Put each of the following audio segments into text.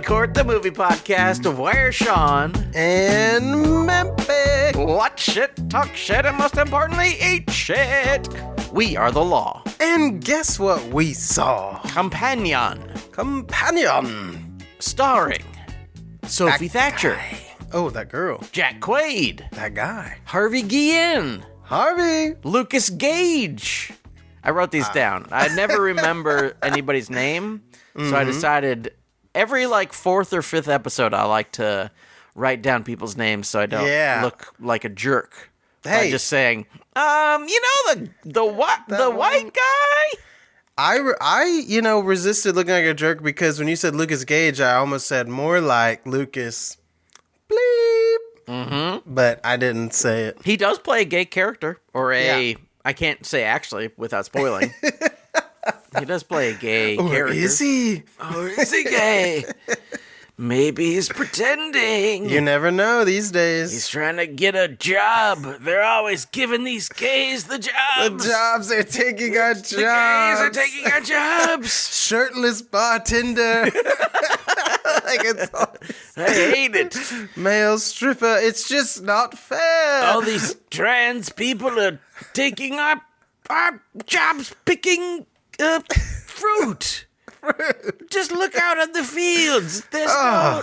Court, the movie podcast where Sean and Mampy watch shit, talk shit, and most importantly, eat shit. We are the law. And guess what we saw? Companion. Starring Sophie Thatcher. Guy. Oh, that girl. Jack Quaid. That guy. Harvey Guillen. Harvey. Lucas Gage. I wrote these down. I never remember anybody's name, so I decided every fourth or fifth episode I like to write down people's names so I don't look like a jerk. Hey, by just saying, the white guy. I resisted looking like a jerk because when you said Lucas Gage, I almost said more like Lucas Bleep. Mm-hmm. But I didn't say it. He does play a gay character, or I can't say actually without spoiling. He does play a gay character. Is he? Or is he gay? Maybe he's pretending. You never know these days. He's trying to get a job. They're always giving these gays the jobs. The jobs are taking our jobs. The gays are taking our jobs. Shirtless bartender. I hate it. Male stripper. It's just not fair. All these trans people are taking our jobs picking fruit. Just look out at the fields. There's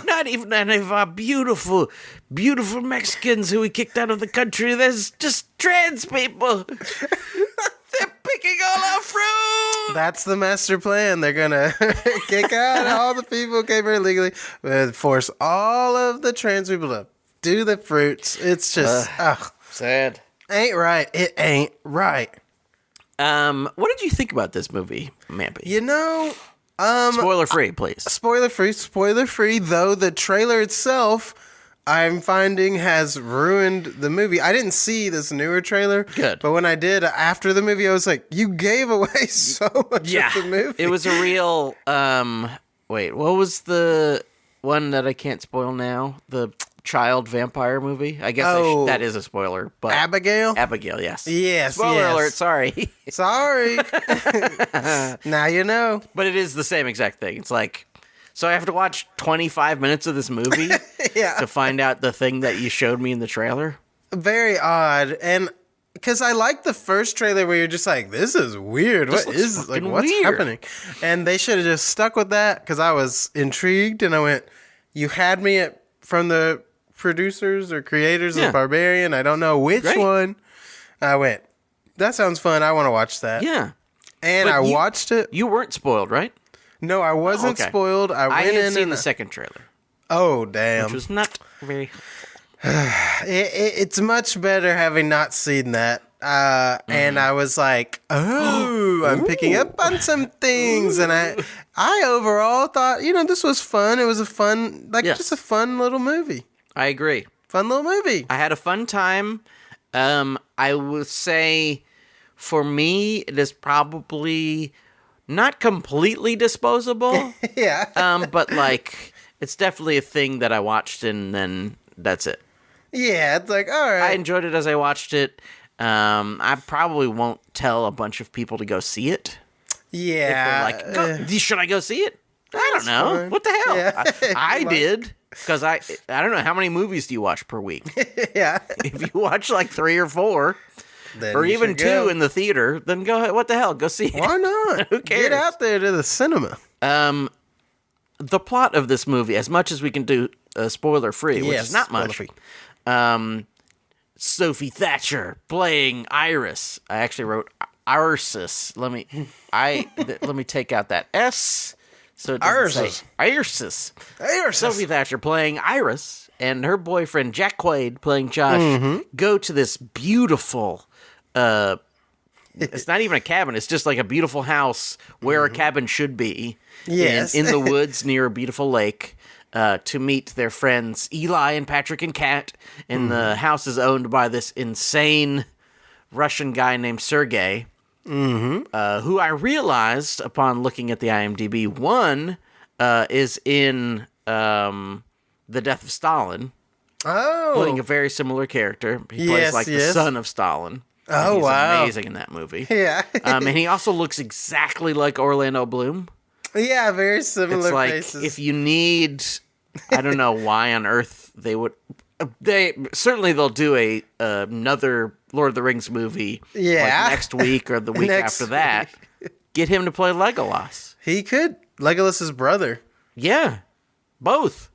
not even any of our beautiful, beautiful Mexicans who we kicked out of the country. There's just trans people. They're picking all our fruit. That's the master plan. They're gonna kick out all the people who came here illegally, force all of the trans people to do the fruits. It's just sad. Ain't right. It ain't right. What did you think about this movie, Mampy? Spoiler free, please. Spoiler free, though the trailer itself, I'm finding, has ruined the movie. I didn't see this newer trailer. Good. But when I did, after the movie, I was like, you gave away so much of the movie. It was a real, wait, what was the one that I can't spoil now? The child vampire movie? I guess that is a spoiler. But Abigail? Abigail, yes. Yes, Spoiler alert, sorry. Sorry. Now you know. But it is the same exact thing. It's like, so I have to watch 25 minutes of this movie to find out the thing that you showed me in the trailer? Very odd. And because I like the first trailer where you're just like, this is weird. What's happening? And they should have just stuck with that because I was intrigued and I went, you had me from the producers or creators of Barbarian. I don't know which one. I went, that sounds fun. I want to watch that. Yeah. And I watched it. You weren't spoiled, right? No, I wasn't spoiled. I had seen the second trailer. Oh, damn. Which was not very it's much better having not seen that. And I was like, I'm picking up on some things. And I overall thought, this was fun. It was a fun, just a fun little movie. I agree. Fun little movie. I had a fun time. I would say for me, it is probably not completely disposable. Yeah. But it's definitely a thing that I watched and then that's it. Yeah, it's like, all right. I enjoyed it as I watched it. I probably won't tell a bunch of people to go see it. Yeah. If they're like, should I go see it? I don't know. Fine. What the hell? Yeah. I did. Because I don't know, how many movies do you watch per week? Yeah. If you watch 3 or 4, then or even 2 in the theater, then go ahead. What the hell? Go see it. Why not? Who cares? Get out there to the cinema. The plot of this movie, as much as we can do spoiler free, which is not much. Sophie Thatcher playing Iris. I actually wrote Iris. Let me take out that S. So it doesn't say Iris. Sophie Thatcher playing Iris and her boyfriend Jack Quaid playing Josh go to this beautiful it's not even a cabin, it's just like a beautiful house where a cabin should be. Yes. In the woods near a beautiful lake to meet their friends Eli and Patrick and Kat. And the house is owned by this insane Russian guy named Sergei. Who I realized upon looking at the IMDb, is in The Death of Stalin. Oh. Playing a very similar character. He plays the son of Stalin. Oh, he's wow. amazing in that movie. Yeah. And he also looks exactly like Orlando Bloom. Yeah, very similar It's like faces. if you need, I don't know why on earth they would. They'll do another Lord of the Rings movie. Yeah. Like next week or the week after that. Get him to play Legolas. He could. Legolas's brother. Yeah, both.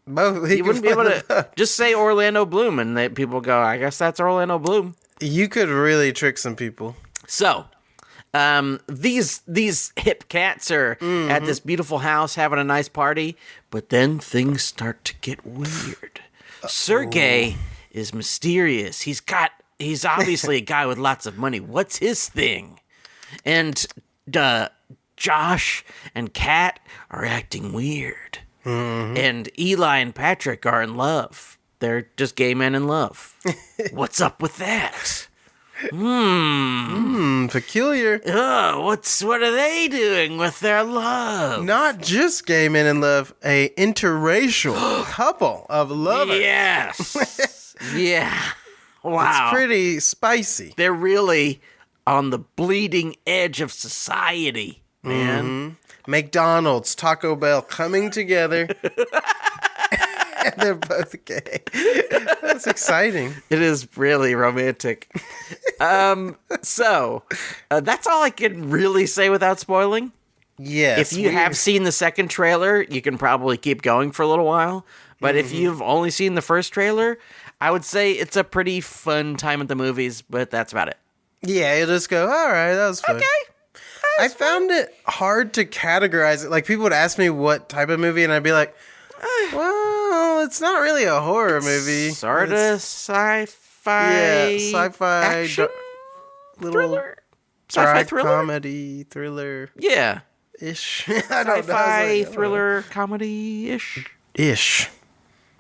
Both. You wouldn't be able to just say Orlando Bloom, and people go, I guess that's Orlando Bloom. You could really trick some people. So, these hip cats are at this beautiful house having a nice party, but then things start to get weird. Sergey is mysterious. He's obviously a guy with lots of money. What's his thing? And Josh and Kat are acting weird. And Eli and Patrick are in love. They're just gay men in love. What's up with that? Peculiar. What are they doing with their love? Not just gay men in love, a interracial couple of lovers. Yes. Yeah. Wow. It's pretty spicy. They're really on the bleeding edge of society, man. McDonald's, Taco Bell coming together. And they're both gay. That's exciting. It is really romantic. So, that's all I can really say without spoiling. Yes. If you have seen the second trailer, you can probably keep going for a little while. But if you've only seen the first trailer, I would say it's a pretty fun time at the movies, but that's about it. Yeah, you just go, all right, that was fun. Okay. I found it hard to categorize it. Like, people would ask me what type of movie, and I'd be like, well, it's not really a horror movie. Sort of sci-fi. Yeah, sci-fi. Action, little thriller. Sci-fi thriller? comedy, thriller. Yeah. Ish. I don't know. Sci-fi thriller comedy-ish. Ish.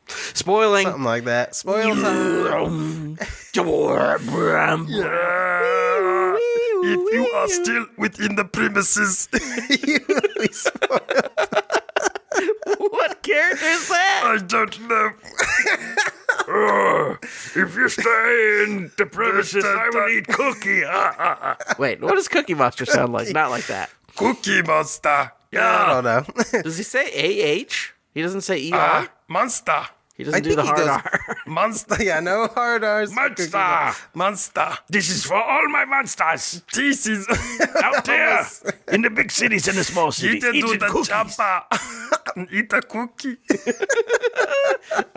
Spoiling. Something like that. Spoil time. If you are still within the premises, You will be spoiled. What character is that? I don't know. If you stay in the premises, I will eat cookie. Wait, what does Cookie Monster sound like? Not like that. Cookie monster. I Yeah. don't know. Does he say A-H? He doesn't say ER? Monster. He doesn't I do the think he hard goes- R. Monster. Yeah, no hard R's. Monster. Monster. This is for all my monsters. This is out there in the big cities and the small cities. Eat Eat the the chopper. Eat a cookie.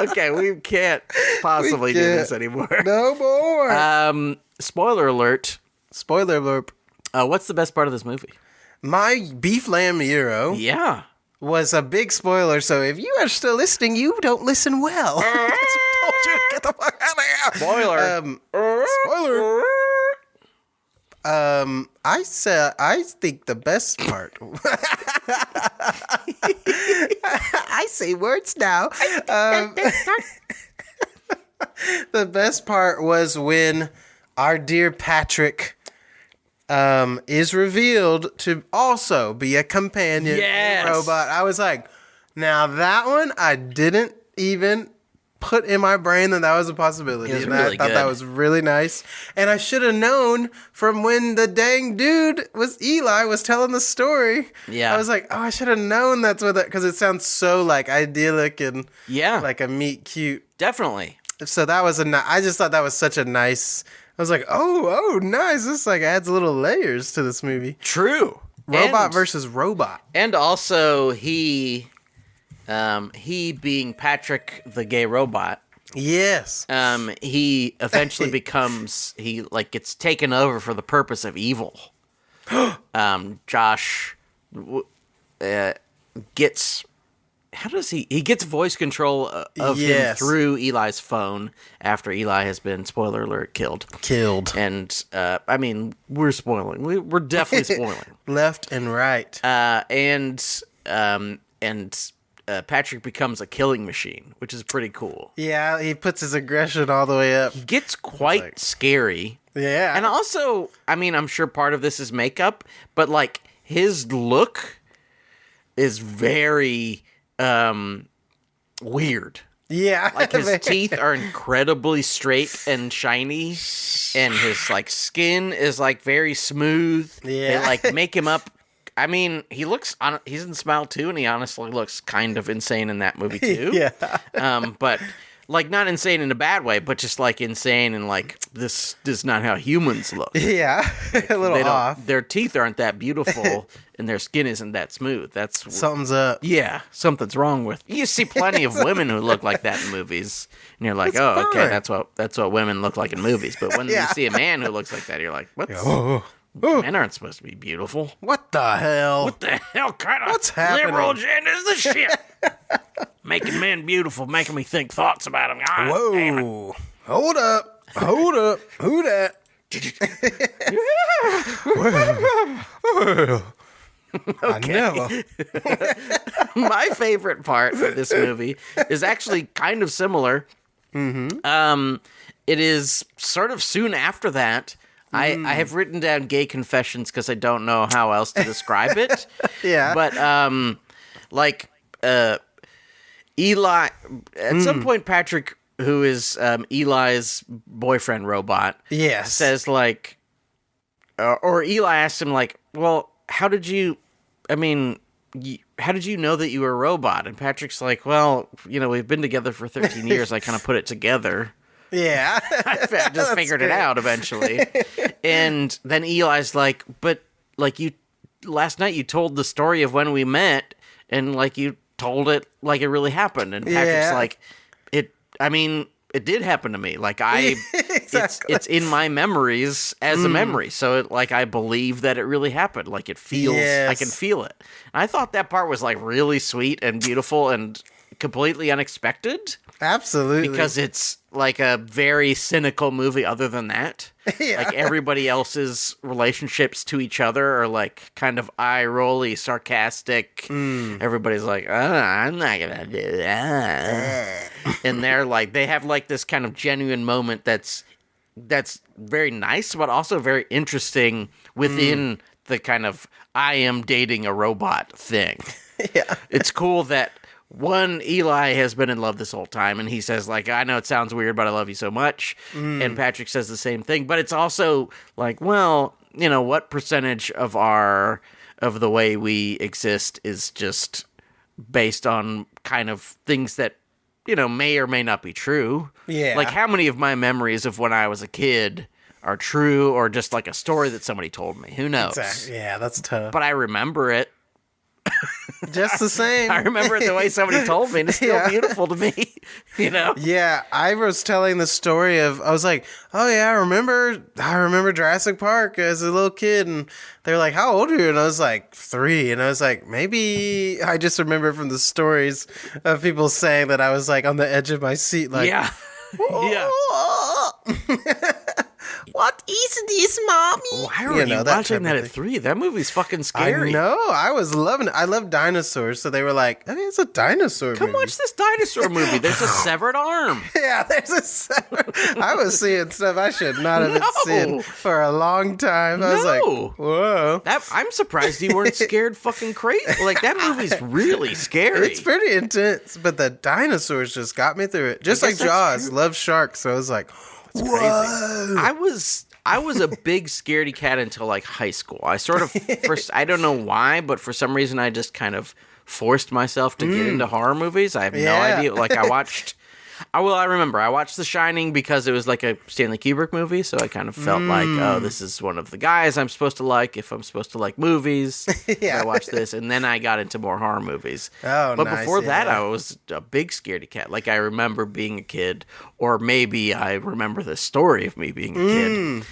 Okay, we can't possibly do can't. this anymore. No more. Spoiler alert. Spoiler alert. What's the best part of this movie? My beef lamb gyro Yeah. was a big spoiler, so if you are still listening, you don't listen well. Because we told you to get the fuck out of here. Spoiler. Spoiler. I think the best part. I say words now. The best part was when our dear Patrick is revealed to also be a companion Yes. robot. I was like, now that one I didn't even put in my brain that was a possibility. It was And really I thought that good. was really nice. And I should have known from when the dang dude Eli was telling the story. Yeah. I was like, oh, I should have known that's what that, because it sounds so like idyllic and Yeah. like a meet cute. Definitely. So that was I just thought that was such a nice. I was like, oh, nice. This like adds little layers to this movie. True. Robot versus robot. And also he being Patrick the gay robot, Yes. he eventually gets taken over for the purpose of evil. Josh gets he gets voice control of him Yes. through Eli's phone after Eli has been, spoiler alert, killed. And I mean, we're spoiling. We're definitely spoiling. Left and right. And Patrick becomes a killing machine, which is pretty cool. Yeah, he puts his aggression all the way up. Gets quite scary. Yeah. And also, I mean, I'm sure part of this is makeup, but like his look is very weird. Yeah. Like his teeth are incredibly straight and shiny, and his like skin is like very smooth. Yeah. They like make him up. I mean, he's in Smile 2, and he honestly looks kind of insane in that movie, too. Yeah. But, like, not insane in a bad way, but just, like, insane and, like, this is not how humans look. Yeah. Like, a little off. Their teeth aren't that beautiful, and their skin isn't that smooth. Something's up. Yeah, something's wrong with. You see plenty of women who look like that in movies, and you're like, That's okay, fine. that's what women look like in movies. But when you see a man who looks like that, you're like, what? Men aren't supposed to be beautiful. What the hell? What the hell kind of What's happening? liberal agenda is this shit? Making men beautiful, making me think thoughts about them. God, damn it. Whoa. Hold up. Who that? I never. My favorite part of this movie is actually kind of similar. Mm-hmm. It is sort of soon after that. I have written down gay confessions because I don't know how else to describe it. Yeah. But, Eli, at some point, Patrick, who is Eli's boyfriend robot, Yes. says, like, or Eli asks him, like, well, how did you know that you were a robot? And Patrick's like, well, we've been together for 13 years. I kind of put it together. Yeah. I just figured it out eventually. And then Eli's like, but, like, last night you told the story of when we met, and, like, you told it like it really happened. And Patrick's like, it did happen to me. Like, Exactly. it's in my memories as a memory. So, I believe that it really happened. Like, it feels, I can feel it. And I thought that part was, like, really sweet and beautiful and completely unexpected. Absolutely. Because it's, like, a very cynical movie other than that. Yeah. Like, everybody else's relationships to each other are, like, kind of eye-rolly, sarcastic. Everybody's like, I'm not gonna do that. And they're, like, they have, like, this kind of genuine moment that's very nice, but also very interesting within the kind of I am dating a robot thing. Yeah. It's cool that one, Eli has been in love this whole time, and he says, like, I know it sounds weird, but I love you so much. And Patrick says the same thing. But it's also like, well, what percentage of the way we exist is just based on kind of things that, may or may not be true. Yeah. Like, how many of my memories of when I was a kid are true, or just like a story that somebody told me? Who knows? Exactly. Yeah, that's tough. But I remember it. Just the same. I remember it the way somebody told me, and it's still beautiful to me, Yeah, I was telling the story I was like, oh yeah, I remember Jurassic Park as a little kid, and they're like, how old are you? And I was like, 3, and I was like, maybe I just remember from the stories of people saying that I was like on the edge of my seat, like, yeah. What is this, mommy? Why are you watching that at 3? That movie's fucking scary. I know. I was loving it. I love dinosaurs, so they were like, I mean, it's a dinosaur movie. Come watch this dinosaur movie. There's a severed arm. Yeah, there's a severed... I was seeing stuff I should not have been seeing for a long time. I was like, whoa. I'm surprised you weren't scared fucking crazy. Like, that movie's really scary. It's pretty intense, but the dinosaurs just got me through it. Just like Jaws. Love sharks, so I was like... It's crazy. I was a big scaredy cat until like high school. I sort of I don't know why, but for some reason I just kind of forced myself to get into horror movies. I have no idea. Like I remember I watched The Shining because it was like a Stanley Kubrick movie, so I kind of felt like, oh, this is one of the guys I'm supposed to like if I'm supposed to like movies. I watched this, and then I got into more horror movies. Oh, but before that, I was a big scaredy cat. Like, I remember being a kid, or maybe I remember the story of me being a kid,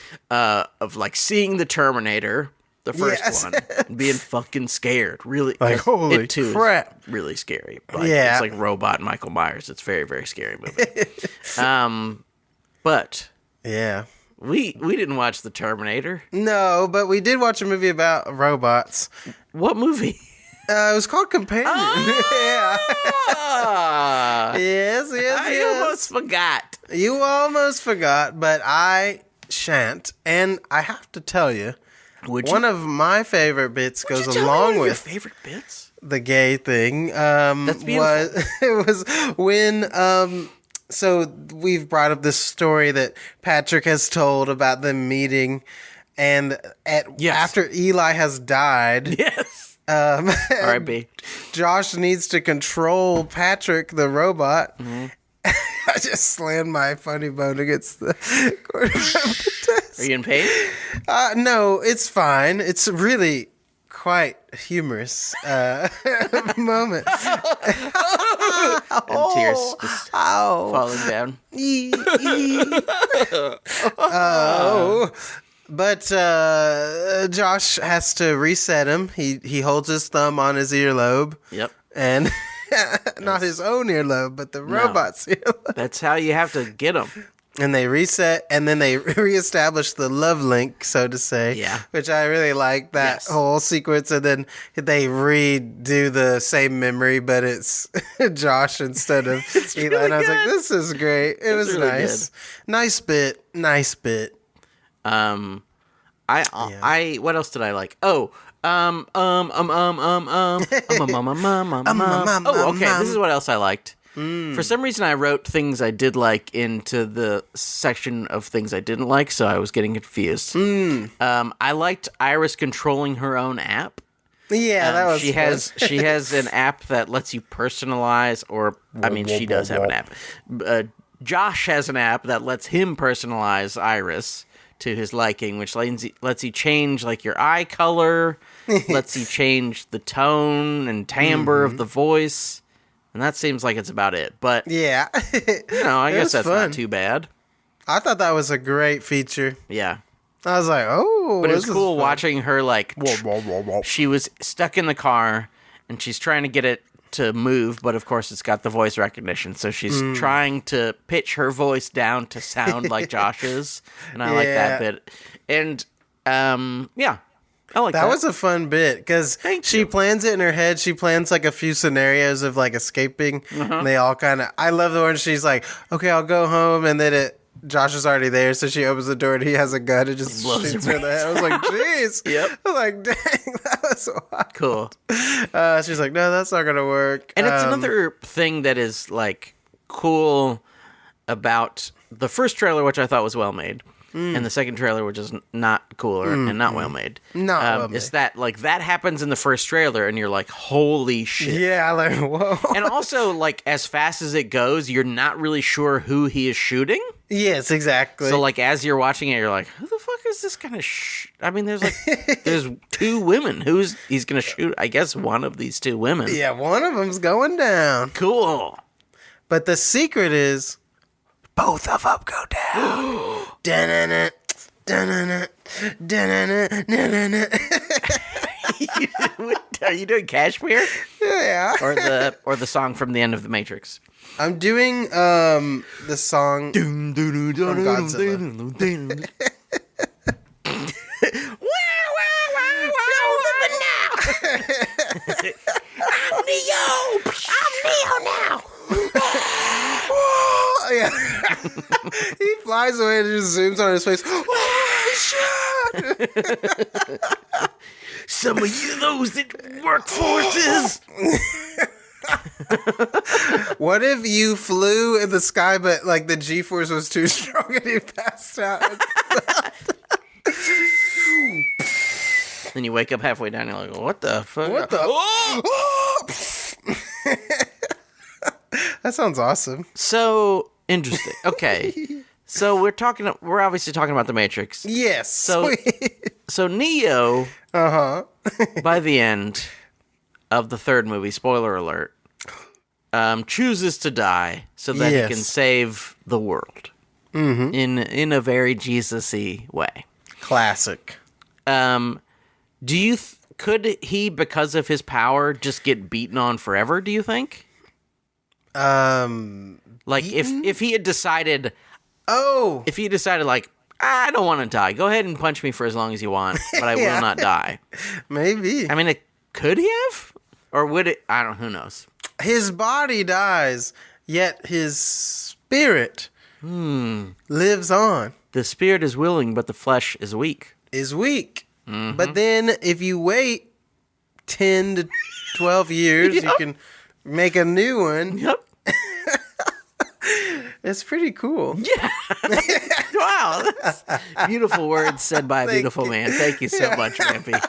of like seeing the Terminator. The first one, and being fucking scared, really. Like, holy it too crap. Is really scary. Like, it's like Robot Michael Myers. It's a very, very scary movie. But yeah, we didn't watch The Terminator. No, but we did watch a movie about robots. What movie? It was called Companion. Yes. I almost forgot. You almost forgot, but I shan't. And I have to tell you, one of my favorite bits goes along with your favorite bits. The gay thing. That's beautiful. It was when so we've brought up this story that Patrick has told about them meeting, and after Eli has died. Yes. R.I.P. Josh needs to control Patrick, the robot. Mm-hmm. I just slammed my funny bone against the corner of the desk. Are you in pain? No, it's fine. It's really quite humorous moment. And tears just falling down. But Josh has to reset him. He holds his thumb on his earlobe. Yep. And not his own earlobe, but the robot's earlobe. That's how you have to get him. And they reset, and then they reestablish the love link, so to say. Yeah. Which I really like that whole sequence. And then they redo the same memory, but it's Josh instead of Eli. Really and I was good. like, this is great. It was really nice. good. Nice bit. I what else did I like? Oh, oh, okay. This is what else I liked. For some reason, I wrote things I did like into the section of things I didn't like, so I was getting confused. I liked Iris controlling her own app. Yeah, that was she has an app that lets you personalize, or I mean, she does have an app. Josh has an app that lets him personalize Iris to his liking, which lets you change like your eye color, lets you change the tone and timbre of the voice. And that seems like it's about it. But, yeah. I guess that's not too bad. I thought that was a great feature. Yeah. I was like, oh. But it was cool watching her, like, she was stuck in the car, and she's trying to get it to move, but of course it's got the voice recognition. So she's trying to pitch her voice down to sound like Josh's. And I like that bit. And, yeah. I like that. That was a fun bit because she plans it in her head. She plans like a few scenarios of like escaping. And they all kind of. I love the one she's like, "Okay, I'll go home," and then Josh is already there, so she opens the door and he has a gun and just shoots her in the head. I was like, "Jeez!" Yep. I was like, "Dang, that was wild." Cool. She's like, "No, that's not gonna work." And it's another thing that is like cool about the first trailer, which I thought was well made. And the second trailer, which is not cooler and not well made. Not well made. Is that like that happens in the first trailer, and you're like, "Holy shit!" Yeah, like whoa. And also, like as fast as it goes, you're not really sure who he is shooting. Yes, exactly. So like as you're watching it, you're like, "Who the fuck is this gonna I mean, there's two women. He's gonna shoot? I guess one of these two women. Yeah, one of them's going down. Cool. But the secret is. Both of them go down. Da-na-na, da-na-na, da-na-na, da-na-na. Are you doing Kashmir? Yeah. Or the song from the end of The Matrix? I'm doing the song from Godzilla. I'm Neo now. Yeah. He flies away and just zooms on his face. Oh, shit! Some of you, those that work forces. What if you flew in the sky, but like the G-force was too strong and you passed out? Then you wake up halfway down and you're like, what the fuck? What the? That sounds awesome. So interesting. Okay. So we're obviously talking about The Matrix. Yes. So Neo, by the end of the third movie, spoiler alert, chooses to die so that he can save the world in a very Jesus-y way. Classic. Could he, because of his power, just get beaten on forever, do you think? Like if he had decided, like, I don't want to die. Go ahead and punch me for as long as you want, but I will not die. Maybe. I mean, could he have, or would it? I don't. Who knows? His body dies, yet his spirit lives on. The spirit is willing, but the flesh is weak. Mm-hmm. But then, if you wait 10 to 12 years, you can make a new one. Yep. It's pretty cool. Yeah. Wow. That's beautiful words said by a beautiful man. Thank you so much, Mampy.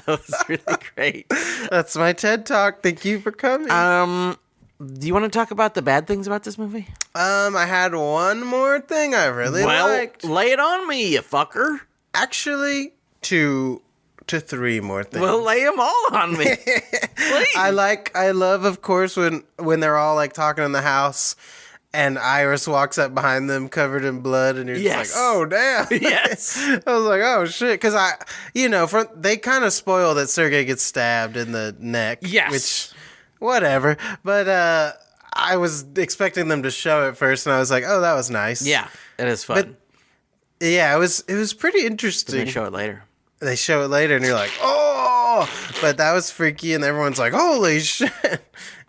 That was really great. That's my TED Talk. Thank you for coming. Do you want to talk about the bad things about this movie? I had one more thing I really liked. Lay it on me, you fucker. Actually, 2 to 3 more things. Well, lay them all on me. Please. I love, of course, when they're all like talking in the house and Iris walks up behind them covered in blood and you're just like, oh, damn. Yes. I was like, oh, shit. Because they kind of spoil that Sergei gets stabbed in the neck. Yes. Which, whatever. But I was expecting them to show it first and I was like, oh, that was nice. Yeah, it is fun. But yeah, it was pretty interesting. They show it later. They show it later, and you're like, oh! But that was freaky, and everyone's like, holy shit!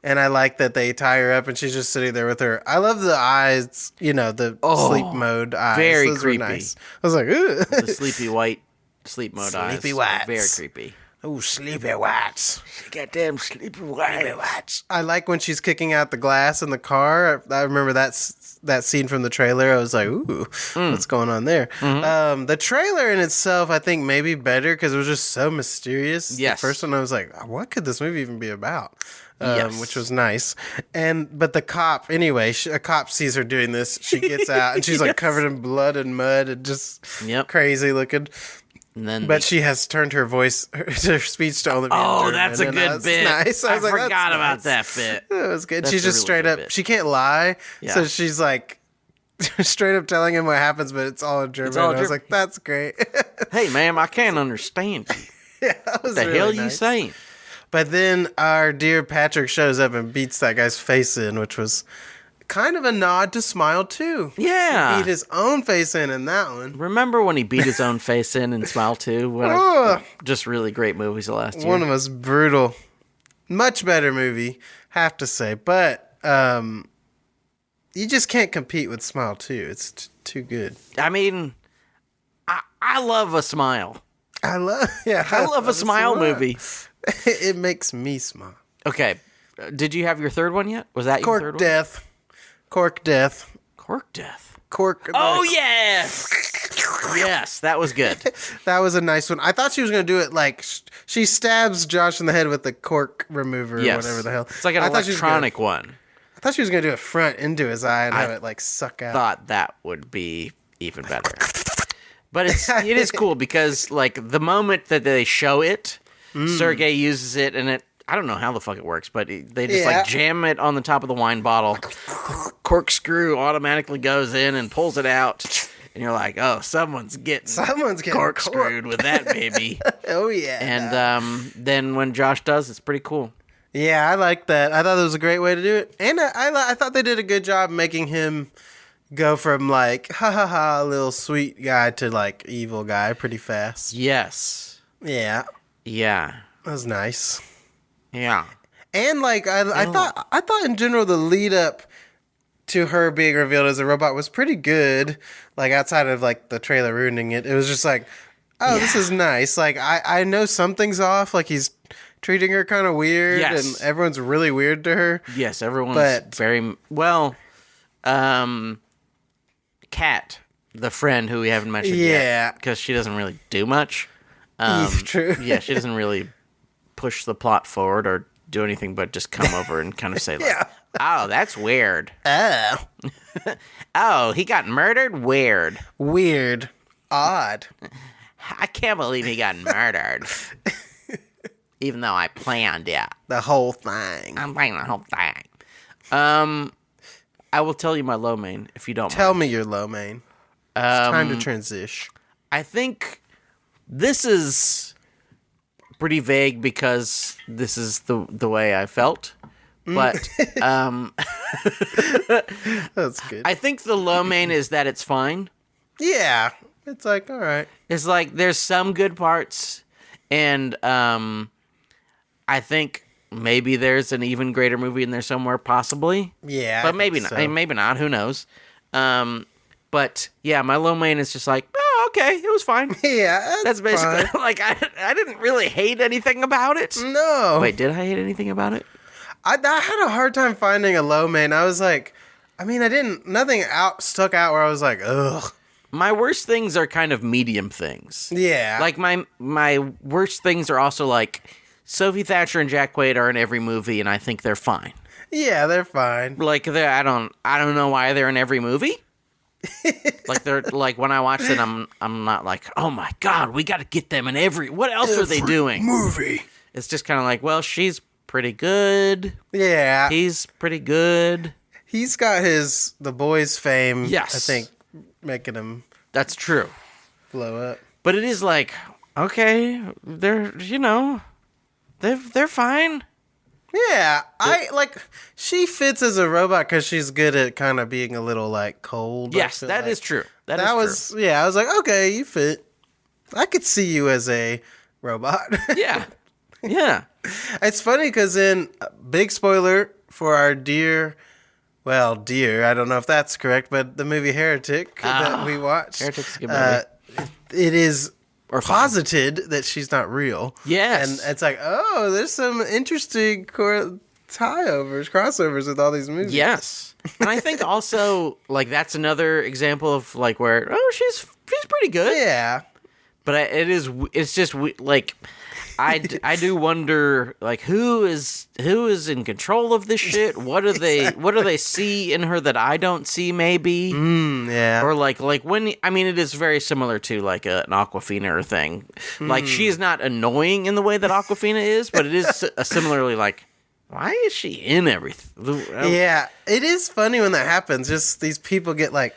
And I like that they tie her up, and she's just sitting there with her. I love the eyes, the sleep mode eyes. Very Those creepy. were nice. I was like, ooh. The sleepy white sleep mode eyes. Sleepy whites. Very creepy. Oh, sleepy whites. Goddamn sleepy whites. I like when she's kicking out the glass in the car. I remember that scene from the trailer. I was like, ooh, what's going on there? Mm-hmm. The trailer in itself, I think, may be better because it was just so mysterious. Yes. The first one, I was like, what could this movie even be about? Yes. Which was nice. But the cop, anyway, a cop sees her doing this. She gets out, and she's like covered in blood and mud and just crazy looking. And then but she has turned her voice, her speech to only be in German, that's a good bit. Nice. I was like, forgot about that bit. That was good. That's She's just really straight good up. bit. She can't lie, Yeah. so she's like straight up telling him what happens, but it's all in German. all I was German. like, that's great. Hey, ma'am, I can't understand you. Yeah, that was What the really hell nice. you saying? But then our dear Patrick shows up and beats that guy's face in, which was kind of a nod to Smile 2. Yeah. He beat his own face in that one. Remember when he beat his own face in Smile 2? Just really great movies the last year. One of us brutal. Much better movie, have to say. But you just can't compete with Smile 2. It's too good. I mean, I love a smile. I love a smile movie. It makes me smile. Okay. Did you have your third one yet? Was that your third Cork death. Cork death. Cork death. Cork. Oh, yes. Yes, that was good. That was a nice one. I thought she was going to do it like she stabs Josh in the head with the cork remover or whatever the hell. It's like an electronic one. I thought she was going to do it front into his eye and have it like suck out. Thought that would be even better. But it is cool because like the moment that they show it, Sergei uses it and I don't know how the fuck it works, but they just like jam it on the top of the wine bottle. Corkscrew automatically goes in and pulls it out. And you're like, oh, someone's getting corkscrewed with that baby. Oh, yeah. And then when Josh does, it's pretty cool. Yeah, I like that. I thought that was a great way to do it. And I thought they did a good job making him go from like, ha ha ha, little sweet guy to like evil guy pretty fast. Yes. Yeah. Yeah. That was nice. Yeah. And like I thought in general the lead up to her being revealed as a robot was pretty good. Like outside of like the trailer ruining it, it was just like, oh, this is nice. Like I know something's off. Like he's treating her kind of weird, and everyone's really weird to her. Yes, everyone's very well. Kat, the friend who we haven't mentioned yet, because she doesn't really do much. True. Yeah, she doesn't really push the plot forward or do anything but just come over and kind of say like, oh, that's weird. Oh. Oh, he got murdered? Weird. Weird. Odd. I can't believe he got murdered. Even though I planned it. The whole thing. I'm playing the whole thing. I will tell you my low main, if you don't Tell mind. me your low main. It's time to transition. I think this is pretty vague because this is the way I felt. But that's good. I think the low main is that it's fine. Yeah. It's like, all right. It's like there's some good parts, and I think maybe there's an even greater movie in there somewhere, possibly. Yeah. But maybe not. So. Maybe not. Who knows? But yeah, my low main is just like, oh, okay, it was fine. Yeah, that's basically fine. like I didn't really hate anything about it. No. Wait, did I hate anything about it? I had a hard time finding a low main. I was like, I mean, nothing stuck out where I was like, ugh. My worst things are kind of medium things. Yeah. Like my worst things are also like Sophie Thatcher and Jack Quaid are in every movie, and I think they're fine. Yeah, they're fine. Like I don't know why they're in every movie. Like they're like when I watch it, I'm not like, oh my god, we got to get them in every. What else are they doing? Movie. It's just kind of like, well, she's pretty good. Yeah. He's pretty good. He's got The Boys fame. Yes. I think making him. That's true. Blow up. But it is like, okay, they're they're fine. Yeah, she fits as a robot because she's good at kind of being a little like cold. Yes, that is true. That is true. Yeah, I was like, okay, you fit. I could see you as a robot. Yeah. Yeah. It's funny because big spoiler for our dear, I don't know if that's correct, but the movie Heretic that we watched. Heretic's a good movie. It is posited that she's not real. Yes. And it's like, oh, there's some interesting crossovers with all these movies. Yes. And I think also, like, that's another example of, like, where, oh, she's pretty good. Yeah. But it's just, like, I do wonder, like, who is in control of this shit? What do they see in her that I don't see, maybe? Yeah. Or, like when, I mean, it is very similar to, like, an Awkwafina thing. Like, she is not annoying in the way that Awkwafina is, but it is similarly, like, why is she in everything? Yeah, it is funny when that happens. Just these people get like,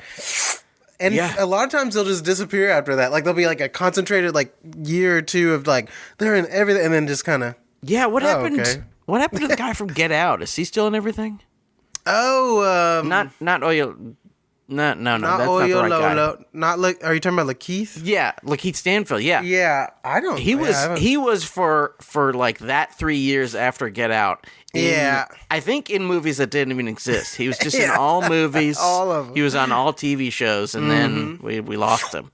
and a lot of times they'll just disappear after that. Like there'll be like a concentrated like year or two of like they're in everything, and then just kind of. Yeah, what happened? Okay. What happened to the guy from Get Out? Is he still in everything? Oh, not Oil. No, not that's not the right guy. Not like. Are you talking about Lakeith? Yeah, Lakeith Stanfield. Yeah, yeah. I don't. He was for like that 3 years after Get Out. I think in movies that didn't even exist. He was just in all movies. All of them. He was on all TV shows, and then we lost him.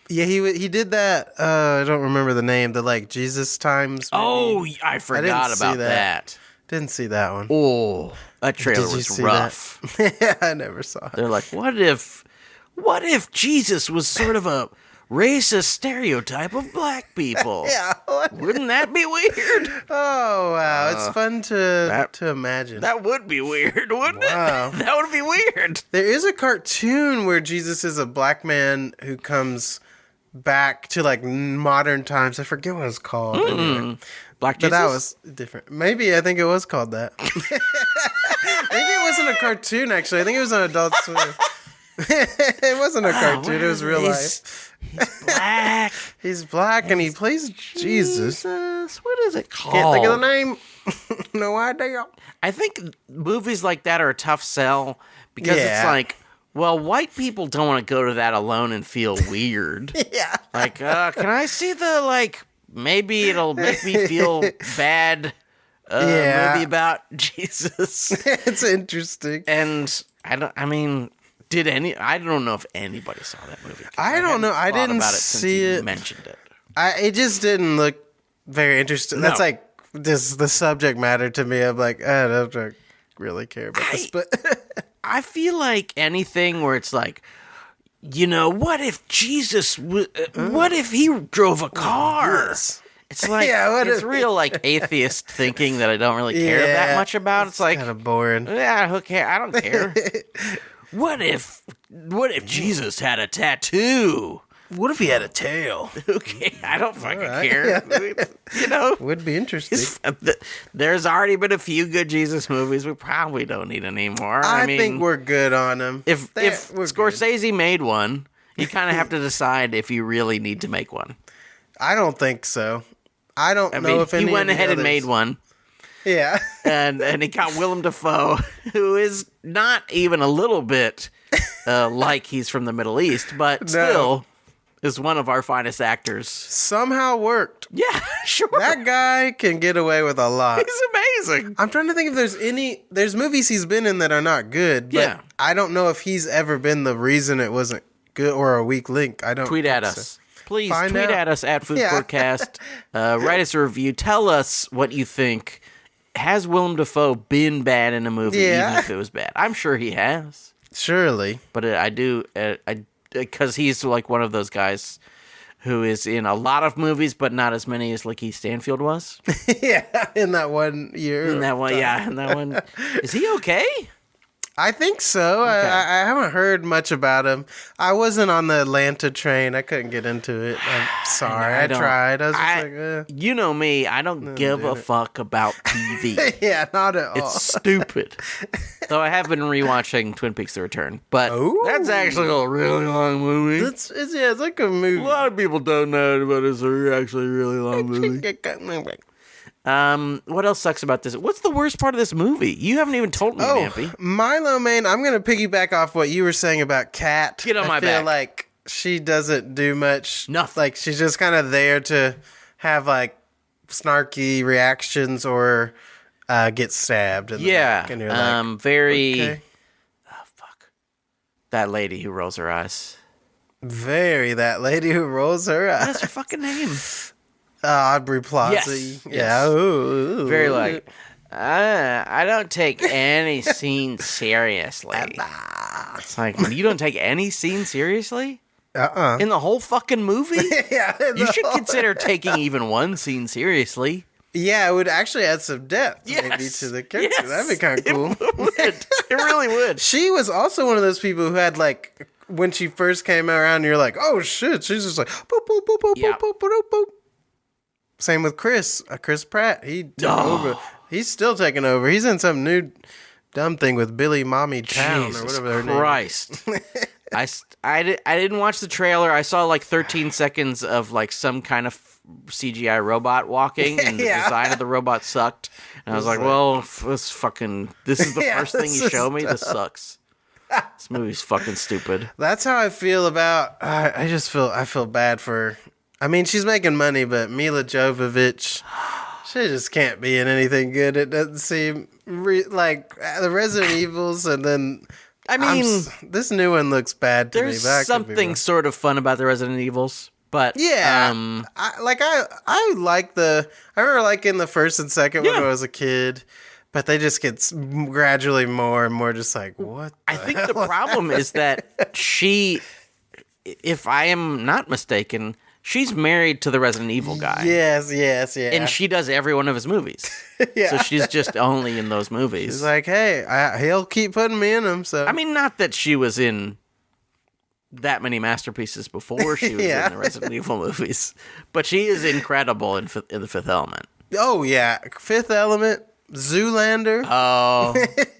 Yeah, he did that. I don't remember the name. The like Jesus Times. Movie. Oh, I forgot about that. Didn't see that one. Oh, that trailer was rough. Yeah, I never saw it. They're like, what if Jesus was sort of a racist stereotype of black people? Yeah. Wouldn't that be weird? Oh, wow. It's fun to imagine. That would be weird, wouldn't it? That would be weird. There is a cartoon where Jesus is a black man who comes back to like modern times. I forget what it's called. Anyway. Black Jesus? But that was different. Maybe I think it was called that. Maybe it wasn't a cartoon, actually. I think it was on Adult Swim. It wasn't a cartoon. It was real life. He's black. He's black and he plays Jesus. What is it called? Can't think of the name. No idea. I think movies like that are a tough sell because it's like, well, white people don't want to go to that alone and feel weird. Yeah. Like, can I see the, like, maybe it'll make me feel bad movie about Jesus. It's interesting. And I don't know if anybody saw that movie. I don't know. I didn't about it see since it. You mentioned it. It just didn't look very interesting. No. That's like just the subject matter to me. I'm like, I don't really care about this, but I feel like anything where it's like, you know, what if Jesus? What if he drove a car? Yes. It's like it's real like atheist thinking that I don't really care that much about. It's like kind of boring. Yeah, who cares? I don't care. What if Jesus had a tattoo? What if he had a tail? Okay, I don't fucking care. You know, would be interesting. There's already been a few good Jesus movies. We probably don't need any more. I mean, think we're good on them. If Scorsese made one, you kind of have to decide if you really need to make one. I don't think so. I don't know if any. He went ahead and made one. Yeah, and he got Willem Dafoe, who is not even a little bit like he's from the Middle East, but still is one of our finest actors. Somehow worked. Yeah, sure. That guy can get away with a lot. He's amazing. I'm trying to think if there's movies he's been in that are not good, but I don't know if he's ever been the reason it wasn't good or a weak link. I don't tweet at us. Please tweet at us at Food Courtcast. Write us a review. Tell us what you think. Has Willem Dafoe been bad in a movie, even if it was bad? I'm sure he has. Surely. But I do, because he's like one of those guys who is in a lot of movies, but not as many as Lakeith Stanfield was. Yeah, in that 1 year. In that one, yeah, in that one. Is he okay? I think so. Okay. I haven't heard much about him. I wasn't on the Atlanta train. I couldn't get into it. I'm sorry. I tried. I was just like, You know me. I don't give a fuck about TV. Yeah, not at all. It's stupid. Though I have been rewatching Twin Peaks: The Return, but that's actually a really long movie. It's like a movie. A lot of people don't know, but it's actually a really long movie. What else sucks about this? What's the worst part of this movie? You haven't even told me, Mampy. Milo Main, I'm going to piggyback off what you were saying about Kat. Get on my back. I feel like she doesn't do much. Nothing. Like, she's just kind of there to have, like, snarky reactions or get stabbed. In the back. And you're like, very... Okay. Oh, fuck. That lady who rolls her eyes. That lady who rolls her eyes. What's her fucking name? Aubrey Plaza. Yes. Yeah. Ooh. Very like, I don't take any scene seriously. It's like, you don't take any scene seriously? In the whole fucking movie? Yeah. You should consider taking even one scene seriously. Yeah, it would actually add some depth maybe to the character. Yes. That'd be kind of cool. It would. It really would. She was also one of those people who had like, when she first came around, you're like, oh shit. She's just like, boop, boop, boop, boop, boop, boop, boop, boop. Same with Chris Pratt. He took over. He's still taking over. He's in some new dumb thing with Billy Mommy Town or whatever her name is. I didn't watch the trailer. I saw like 13 seconds of like some kind of CGI robot walking, and the design of the robot sucked. And I was like, well, this is the first thing you show me. This sucks. This movie's fucking stupid. That's how I feel about. I feel bad for. I mean, she's making money, but Mila Jovovich, she just can't be in anything good. It doesn't seem like the Resident Evils, and then I mean, this new one looks bad to me. There's something sort of fun about the Resident Evils, but yeah, I like the. I remember liking the first and second when I was a kid. But they just get gradually more and more just like, what? I think the problem is that she, if I am not mistaken, she's married to the Resident Evil guy. Yes. And she does every one of his movies. So she's just only in those movies. She's like, hey, he'll keep putting me in them. So I mean, not that she was in that many masterpieces before she was in the Resident Evil movies, but she is incredible in The Fifth Element. Oh, yeah. Fifth Element. Zoolander. Oh,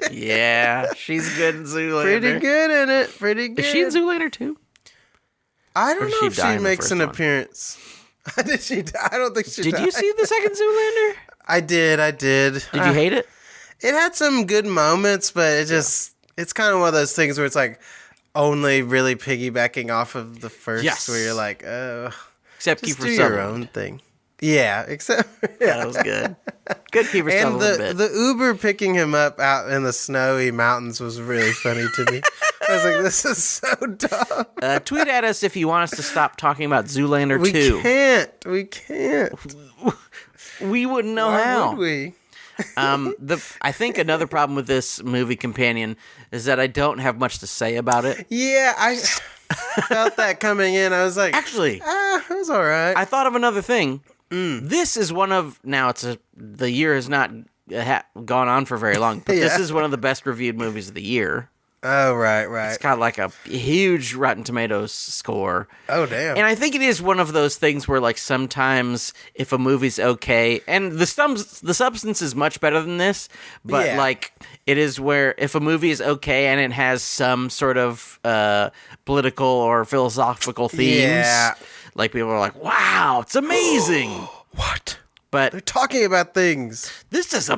yeah. She's good in Zoolander. Pretty good in it. Pretty good. Is she in Zoolander too? I don't know if she makes an appearance. Did she? I don't think she did. Did you see the second Zoolander? I did. Did you hate it? It had some good moments, but it's kind of one of those things where it's like only really piggybacking off of the first, where you're like, oh. Except just Kiefer do Sutherland. your own thing. Yeah, except that was good. Good Kiefer Sutherland. And the Uber picking him up out in the snowy mountains was really funny to me. I was like, this is so dumb. Tweet at us if you want us to stop talking about Zoolander 2. We can't. We wouldn't know how. Would we? I think another problem with this movie companion is that I don't have much to say about it. Yeah, I felt that coming in. I was like, actually, it was all right. I thought of another thing. This is one of the year has not gone on for very long, but this is one of the best reviewed movies of the year. Oh, right. It's got like a huge Rotten Tomatoes score. Oh, damn. And I think it is one of those things where like sometimes if a movie's okay, and the substance is much better than this, but like it is where if a movie is okay and it has some sort of political or philosophical themes, like people are like, wow, it's amazing. What? But they're talking about things. This is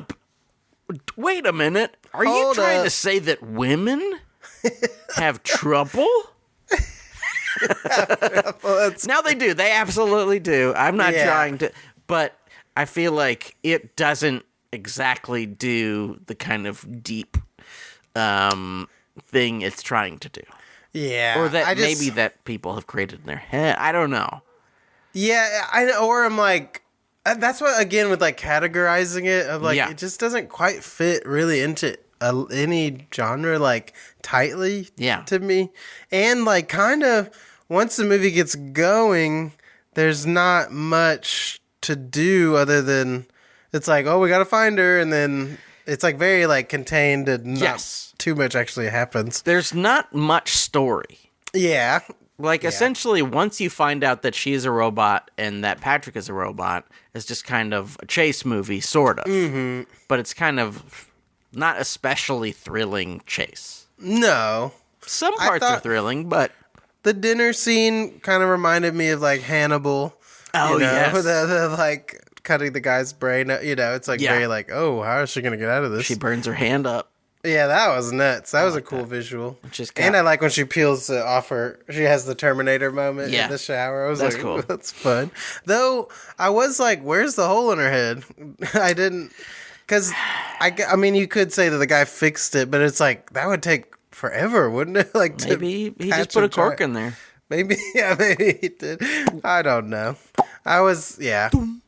wait a minute. Are you trying to say that women have trouble? Now they do. They absolutely do. I'm not trying to, but I feel like it doesn't exactly do the kind of deep thing it's trying to do. Yeah. Or that maybe that people have created in their head. I don't know. Yeah, I'm like, that's what, again, with like categorizing it, I'm like, it just doesn't quite fit really into any genre like tightly Yeah. to me. And like kind of once the movie gets going, there's not much to do other than it's like, oh, we got to find her. And then it's like very like contained and not too much actually happens. There's not much story. Yeah. Like, essentially, once you find out that she is a robot and that Patrick is a robot, it's just kind of a chase movie, sort of. Mm-hmm. But it's kind of not especially thrilling chase. No. Some parts are thrilling, but... The dinner scene kind of reminded me of, like, Hannibal. Oh, you know? yes. The, like, cutting the guy's brain. You know, it's, like, very, like, oh, how is she going to get out of this? She burns her hand up. Yeah, that was nuts. That was a cool visual. And I like when she peels off her... She has the Terminator moment in the shower. I was like, cool. That's fun. Though, I was like, where's the hole in her head? I didn't... Because, I mean, you could say that the guy fixed it, but it's like, that would take forever, wouldn't it? Like, maybe he just put a cork in there. Maybe, maybe he did. I don't know. I was, Doing.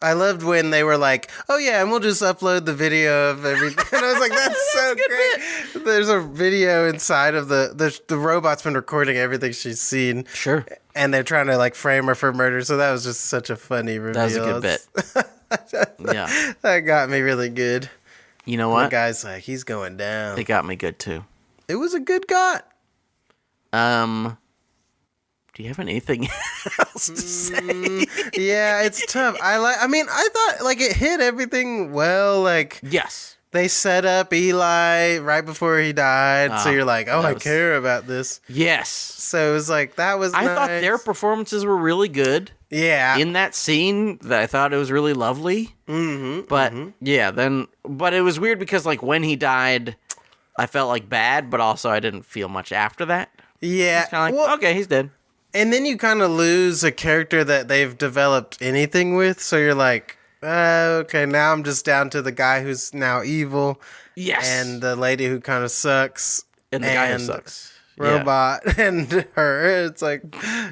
I loved when they were like, oh yeah, and we'll just upload the video of everything. And I was like, that's so great. There's a video inside of the robot's been recording everything she's seen. Sure. And they're trying to like frame her for murder. So that was just such a funny reveal. That was a good bit. Yeah. That got me really good. You know what? The guy's like, he's going down. It got me good too. It was a good got. Do you have anything else to say? Yeah, it's tough. I mean, I thought like it hit everything well. Like, yes, they set up Eli right before he died, so you're like, oh, I care about this. Yes. So it was like that was. I nice. thought their performances were really good. Yeah. In that scene, that I thought it was really lovely. Mm-hmm. But but it was weird because like when he died, I felt like bad, but also I didn't feel much after that. Yeah. Kind of like, okay, he's dead. And then you kind of lose a character that they've developed anything with, so you're like, okay, now I'm just down to the guy who's now evil. Yes. And the lady who kind of sucks. And the guy who sucks. Robot and her. It's like,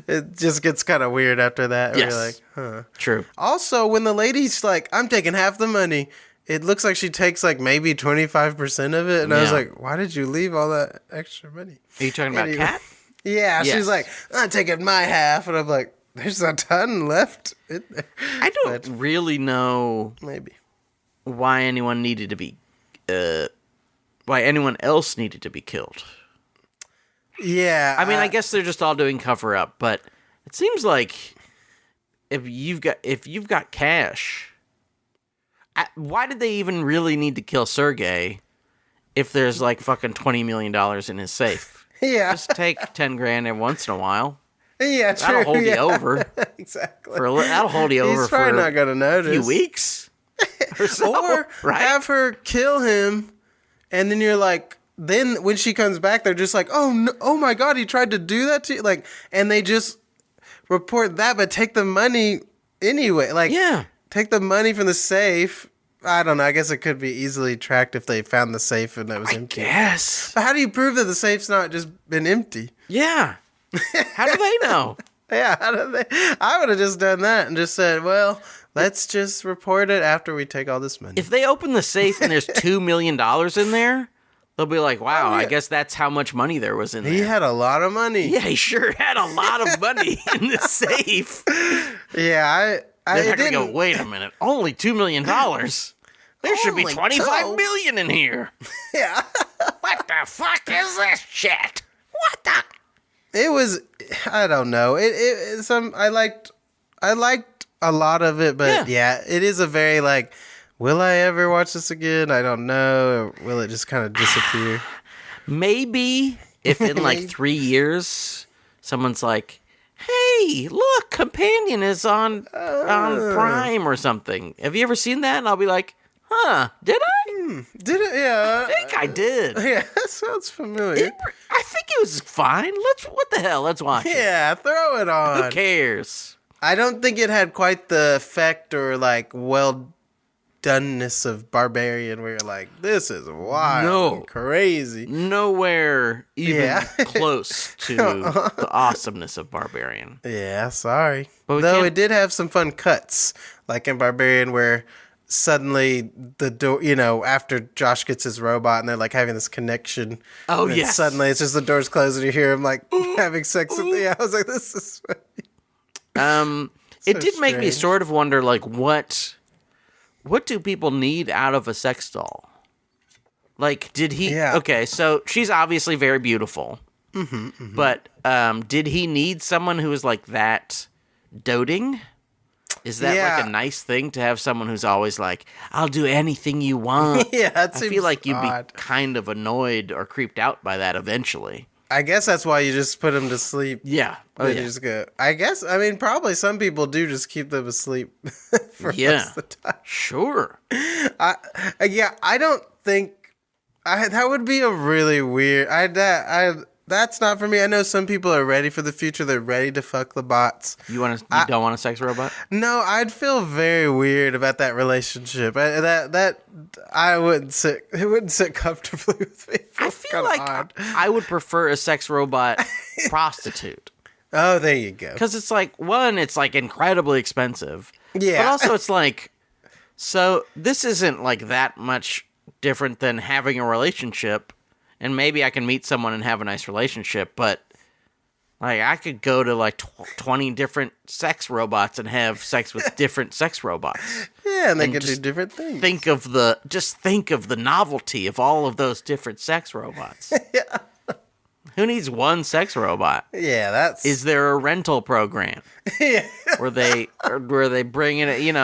it just gets kind of weird after that. Yes. You're like, huh. True. Also, when the lady's like, I'm taking half the money, it looks like she takes like maybe 25% of it. And I was like, why did you leave all that extra money? Are you talking about Kat? Yeah, she's like, I'm taking my half. And I'm like, there's a ton left. I don't really know why anyone needed to be, why anyone else needed to be killed. Yeah. I mean, I guess they're just all doing cover up, but it seems like if you've got cash, why did they even really need to kill Sergey if there's like fucking $20 million in his safe? Yeah. Just take 10 grand every once in a while. Yeah, true. That'll hold you over. Exactly. That'll hold you over for probably not gonna notice. A few weeks. Or have her kill him, and then you're like, then when she comes back, they're just like, oh, no, oh my God, he tried to do that to you? Like, and they just report that, but take the money anyway. Like, take the money from the safe. I don't know. I guess it could be easily tracked if they found the safe and it was empty. Yes. But how do you prove that the safe's not just been empty? Yeah. How do they know? Yeah, how do they? I would have just done that and just said, well, let's just report it after we take all this money. If they open the safe and there's $2 million in there, they'll be like, wow, I guess that's how much money there was in there. He had a lot of money. Yeah, he sure had a lot of money in the safe. Yeah, They're going to go, wait a minute, only $2 million? There should be $25 million in here. Yeah. What the fuck is this shit? What the? It was, I don't know. I liked a lot of it, but yeah, it is a very like, will I ever watch this again? I don't know. Or will it just kind of disappear? Maybe if in like 3 years, someone's like, hey, look, Companion is on Prime or something. Have you ever seen that? And I'll be like, huh, did I? Did it? Yeah. I think I did. Yeah, that sounds familiar. I think it was fine. What the hell? Let's watch it. Yeah, throw it on. Who cares? I don't think it had quite the effect or like well doneness of Barbarian where you're like, this is wild and crazy. Nowhere even close to the awesomeness of Barbarian. Yeah, sorry. But though it did have some fun cuts, like in Barbarian where suddenly the door, after Josh gets his robot and they're like having this connection. Oh, and yes. Suddenly it's just the doors closed and you hear him like having sex with I was like, this is funny. It did make me sort of wonder, like, what do people need out of a sex doll? Like, did he... Yeah. Okay, so she's obviously very beautiful. But did he need someone who was like that doting? Is that like a nice thing to have someone who's always like, I'll do anything you want? Yeah, I feel like you'd be kind of annoyed or creeped out by that eventually. I guess that's why you just put him to sleep. Yeah. Oh, You just go. I guess. I mean, probably some people do just keep them asleep for most of the time. Sure. I don't think that would be a really weird. That's not for me. I know some people are ready for the future. They're ready to fuck the bots. You don't want a sex robot? No, I'd feel very weird about that relationship. I wouldn't sit. It wouldn't sit comfortably with me. I feel like I would prefer a sex robot prostitute. Oh, there you go. Because it's like, one, it's like incredibly expensive. Yeah. But also it's like, so this isn't like that much different than having a relationship. And maybe I can meet someone and have a nice relationship, but like I could go to like 20 different sex robots and have sex with different sex robots. Yeah, and they could do different things. Think of the novelty of all of those different sex robots. Yeah. Who needs one sex robot? Yeah, Is there a rental program? Yeah. where they bring in it, as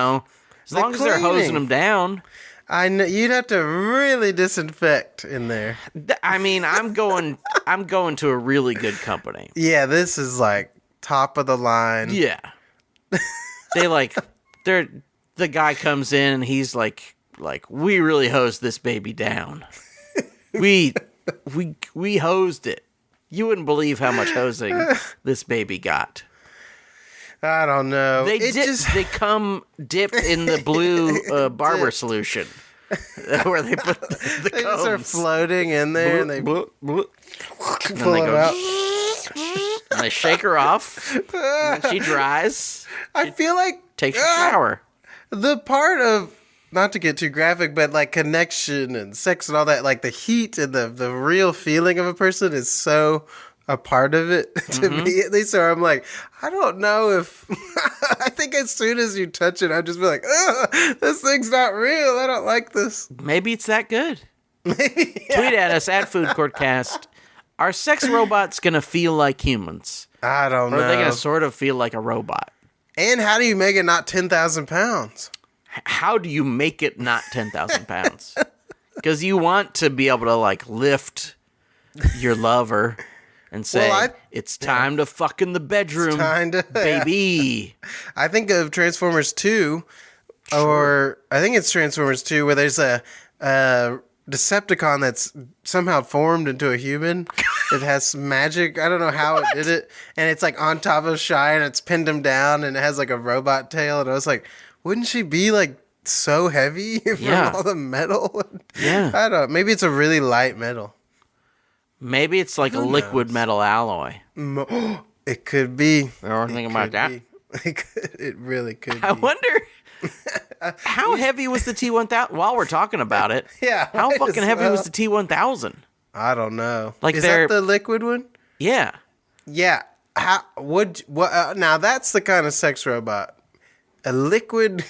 long as they're hosing them down. I know you'd have to really disinfect in there. I mean, I'm going to a really good company. Yeah, this is like top of the line. Yeah. The guy comes in and he's like we really hosed this baby down. We hosed it. You wouldn't believe how much hosing this baby got. I don't know. They come dipped in the blue barber solution, where they put the they combs. just are floating in there, and they bloop, bloop. And pull they them go, out. and they shake her off. And then she dries. I feel like Takes a shower. the part of, not to get too graphic, but like connection and sex and all that, like the heat and the real feeling of a person is so a part of it to me, at least. So I'm like, I don't know if I think as soon as you touch it, I'd just be like, ugh, this thing's not real. I don't like this. Maybe it's that good. Maybe. Tweet at us at FoodCourtCast. Are sex robots gonna feel like humans? I don't know. Or are they gonna sort of feel like a robot? And how do you make it not 10,000 pounds? How do you make it not 10,000 pounds? Because you want to be able to like lift your lover and say, it's time to fuck in the bedroom, baby. I think of Transformers 2, or I think it's Transformers 2, where there's a Decepticon that's somehow formed into a human. It has magic. I don't know how it did it. And it's like on top of Shy, and it's pinned him down, and it has like a robot tail. And I was like, wouldn't she be like so heavy from all the metal? Yeah. I don't know. Maybe it's a really light metal. Maybe it's like a liquid metal alloy. It could be. I don't think about that. It really could I be. wonder how heavy was the T-1000? While we're talking about it, how fucking heavy was the T-1000? I don't know. Like is that the liquid one? Yeah. Yeah. How would what? Now that's the kind of sex robot. A liquid.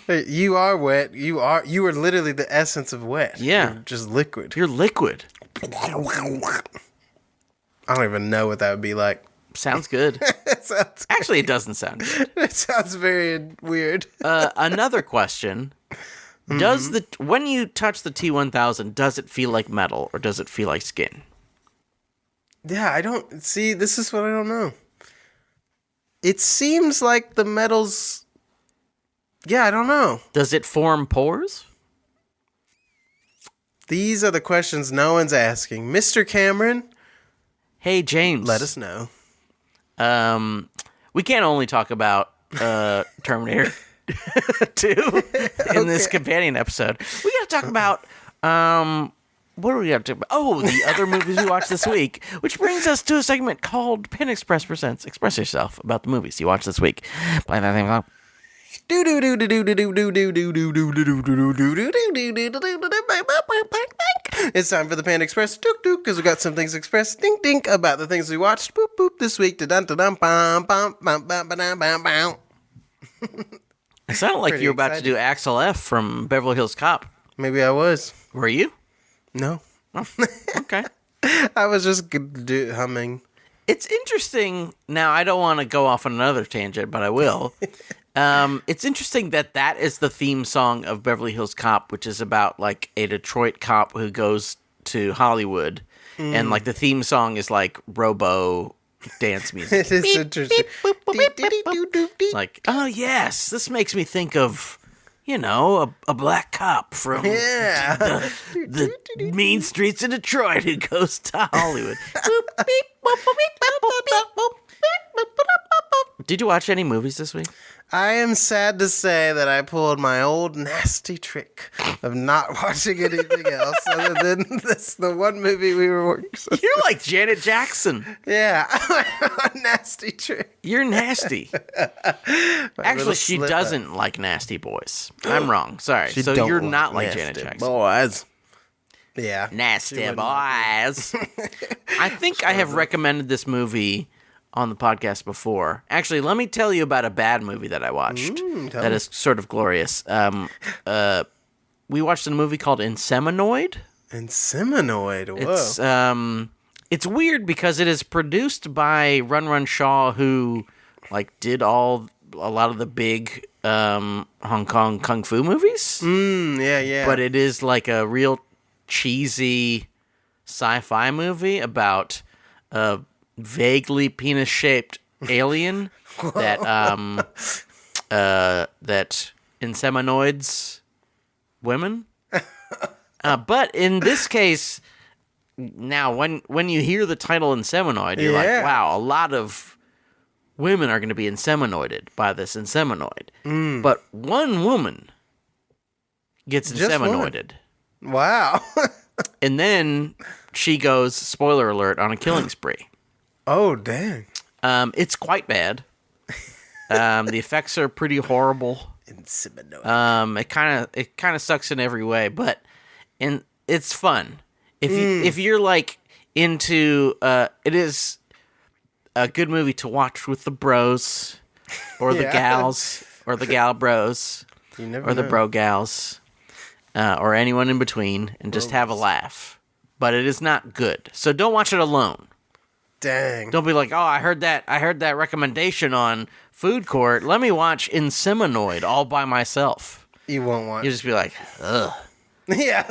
You are wet. You are literally the essence of wet. Yeah. You're just liquid. You're liquid. I don't even know what that would be like. Sounds good. Actually, it doesn't sound good. It sounds very weird. Another question. When you touch the T-1000, does it feel like metal or does it feel like skin? Yeah, I don't see. This is what I don't know. It seems like the metals. Yeah, I don't know. Does it form pores? These are the questions no one's asking. Mr. Cameron. Hey, James. Let us know. We can't only talk about Terminator 2 in this companion episode. We got to talk about what do we have to talk about? Oh, the other movies we watched this week, which brings us to a segment called Pin Express Presents. Express yourself about the movies you watched this week. Play that thing. It's time for the Panda Express, because we got some things expressed, dink, about the things we watched, boop, this week, da-dun-da-dum, bum, bum, bum, bum, bum, bum, bum. It sounded like you were about to do Axel F from Beverly Hills Cop. Maybe I was. Were you? No. Oh, okay. I was just humming. It's interesting. Now, I don't want to go off on another tangent, but I will. It's interesting that is the theme song of Beverly Hills Cop, which is about like a Detroit cop who goes to Hollywood, and like the theme song is like Robo dance music. It is interesting. It's like, oh yes, this makes me think of, a black cop from the mean streets of Detroit who goes to Hollywood. Did you watch any movies this week? I am sad to say that I pulled my old nasty trick of not watching anything else other than the one movie we were working. You're like Janet Jackson. Yeah, nasty trick. You're nasty. Actually, she doesn't like nasty boys. I'm wrong. Sorry. So you're not like Janet Jackson. Boys. Yeah. Nasty boys. I think I have recommended this movie on the podcast before. Actually, let me tell you about a bad movie that I watched that is sort of glorious. We watched a movie called Inseminoid. Whoa. It's weird because it is produced by Run Run Shaw, who like did a lot of the big Hong Kong kung fu movies. Yeah. But it is like a real cheesy sci-fi movie about vaguely penis-shaped alien that inseminoids women. But in this case, now when you hear the title inseminoid, you're like, wow, a lot of women are going to be inseminoided by this inseminoid. But one woman gets inseminoided. Wow. And then she goes, spoiler alert, on a killing spree. Oh, dang. It's quite bad. The effects are pretty horrible. It kind of sucks in every way, but it's fun. If you're like into it is a good movie to watch with the bros or the gals or the gal bros or the bro gals or anyone in between and just have a laugh. But it is not good. So don't watch it alone. Dang. Don't be like, oh, I heard that recommendation on Food Court. Let me watch Inseminoid all by myself. You won't want. You just be like, ugh. Yeah.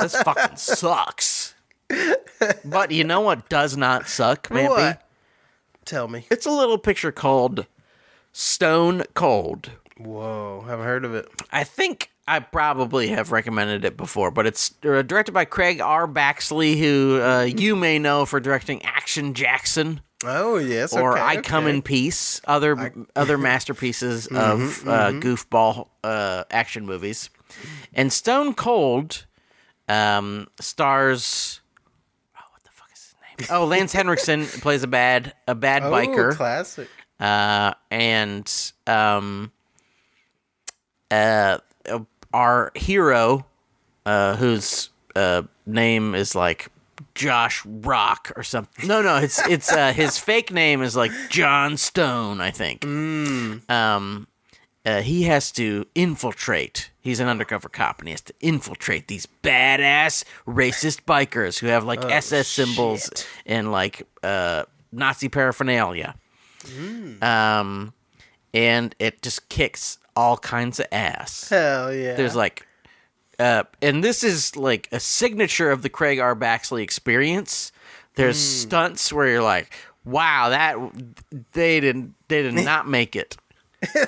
This fucking sucks. But you know what does not suck, Mampy? What? Tell me. It's a little picture called Stone Cold. Whoa, haven't heard of it. I think I probably have recommended it before, but it's directed by Craig R. Baxley, who you may know for directing Action Jackson. Oh, yes. Or I Come in Peace, other masterpieces of goofball action movies. And Stone Cold stars... Oh, what the fuck is his name? Oh, Lance Henriksen plays a bad biker. Classic. And our hero, whose name is like Josh Rock or something. No, it's his fake name is like John Stone, I think. He has to infiltrate. He's an undercover cop, and he has to infiltrate these badass racist bikers who have like SS symbols and like Nazi paraphernalia. And it just kicks all kinds of ass. Hell yeah. There's like, and this is like a signature of the Craig R. Baxley experience. There's stunts where you're like, wow, they did not make it.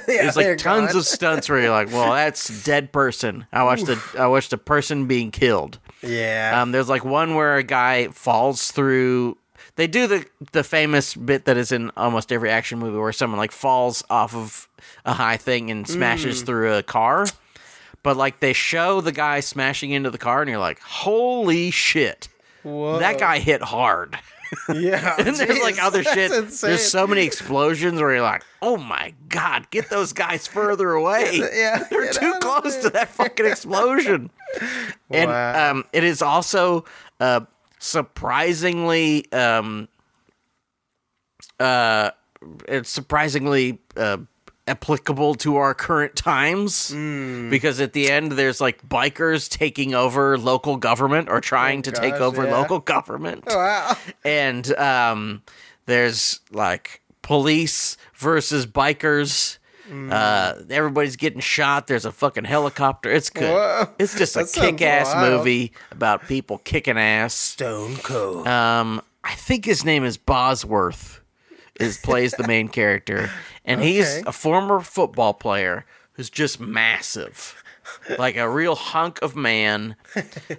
There's like tons of stunts where you're like, well, that's dead person. I watched a person being killed. Yeah. There's like one where a guy falls through. They do the famous bit that is in almost every action movie where someone like falls off of a high thing and smashes through a car. But like they show the guy smashing into the car and you're like, holy shit. Whoa. That guy hit hard. Yeah. And there's like other shit. Insane. There's so many explosions where you're like, oh my God, get those guys further away. Yeah, They're too close to that fucking explosion. And it is also surprisingly applicable to our current times because at the end there's like bikers taking over local government or trying to take over local government. Oh, wow. And there's like police versus bikers. Everybody's getting shot. There's a fucking helicopter. It's good. Whoa. It's just a kick-ass movie about people kicking ass. Stone Cold. I think his name is Bosworth. Plays the main character, and he's a former football player who's just massive, like a real hunk of man,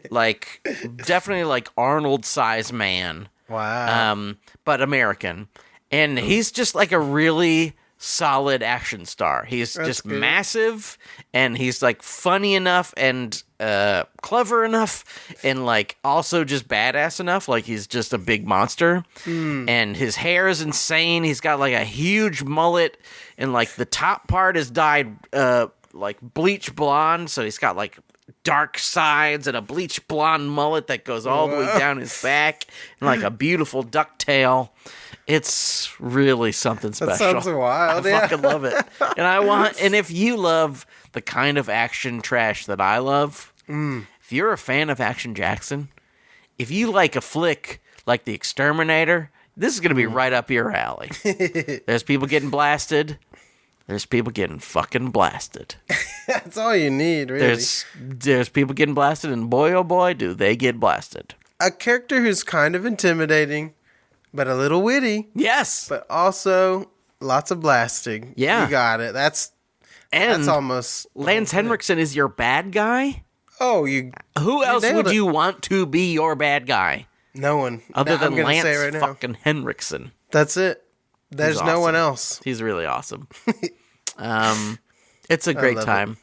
like definitely like Arnold size man. Wow. But American, and he's just like a really solid action star. He's just good. Massive, and he's like funny enough and clever enough, and like also just badass enough. Like he's just a big monster, and his hair is insane. He's got like a huge mullet, and like the top part is dyed like bleach blonde, so he's got like dark sides and a bleach blonde mullet that goes all the way down his back, and like a beautiful ducktail. It's really something special. That sounds wild. I fucking love it. And if you love the kind of action trash that I love, if you're a fan of Action Jackson, if you like a flick like The Exterminator, this is going to be right up your alley. There's people getting blasted. There's people getting fucking blasted. That's all you need, really. There's people getting blasted, and boy, oh boy, do they get blasted. A character who's kind of intimidating, but a little witty. Yes. But also lots of blasting. Yeah. You got it. That's almost... Lance Henriksen is your bad guy? Oh, Who else would you want to be your bad guy? No one. Other than Lance fucking Henriksen. That's it. There's no one else. He's really awesome. It's a great time.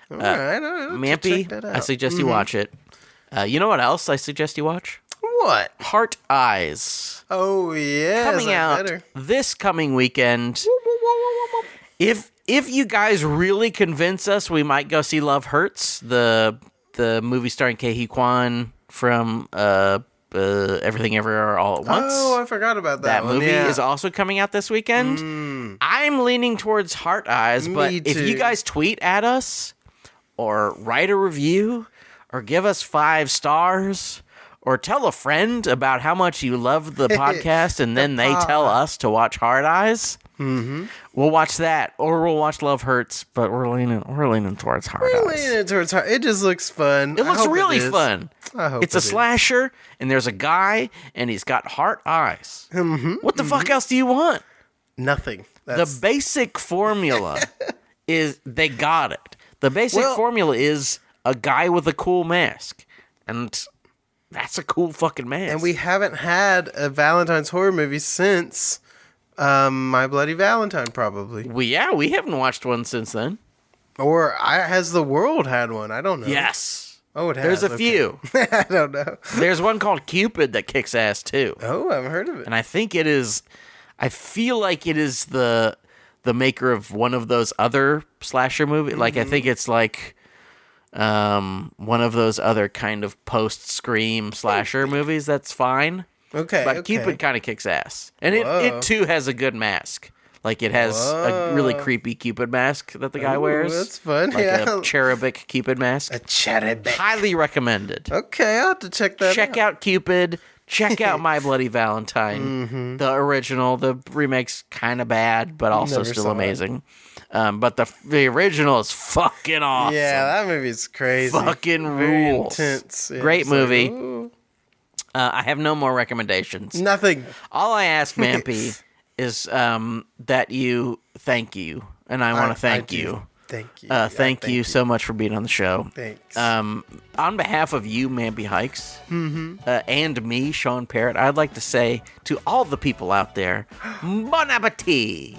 All right. Mampy, I suggest you watch it. You know what else I suggest you watch? What? Heart Eyes. Oh, yeah. Coming out this coming weekend. If you guys really convince us, we might go see Love Hurts, the movie starring Ke-Huy Quan from Everything Everywhere All at Once. Oh, I forgot about that one. Movie is also coming out this weekend. I'm leaning towards Heart Eyes, but if you guys tweet at us or write a review or give us 5 stars or tell a friend about how much you love the podcast and then they tell us to watch Heart Eyes, we'll watch that, or we'll watch Love Hurts, but we're leaning towards Heart Eyes. It just looks fun. It looks really fun. I hope it's a slasher, and there's a guy, and he's got heart eyes. What the fuck else do you want? Nothing. The basic formula is they got it. The basic formula is a guy with a cool mask, and that's a cool fucking mask. And we haven't had a Valentine's horror movie since My Bloody Valentine, probably. We haven't watched one since then. Or has the world had one? I don't know. Yes. Oh, it has. There's a few. I don't know. There's one called Cupid that kicks ass too. Oh, I haven't heard of it. And I think it is. I feel like it is the maker of one of those other slasher movies. Like I think it's like one of those other kind of post-Scream slasher movies. That's fine. Okay. But Cupid kind of kicks ass, and it too has a good mask. Like it has a really creepy Cupid mask that the guy wears. That's fun. Like a cherubic Cupid mask. A cherubic. Highly recommended. Okay, I'll have to check that out. Check out Cupid. Check out My Bloody Valentine. The original. The remake's kind of bad, but also still amazing. But the original is fucking awesome. Yeah, that movie's crazy. Fucking Very rules. intense. Yeah, Great movie. I have no more recommendations. Nothing. All I ask, Mampy, is that you thank you, and I want to thank you. Thank you. Thank you so much for being on the show. Thanks. On behalf of you, Mampy Hikes, and me, Sean Parrott, I'd like to say to all the people out there, bon appetit.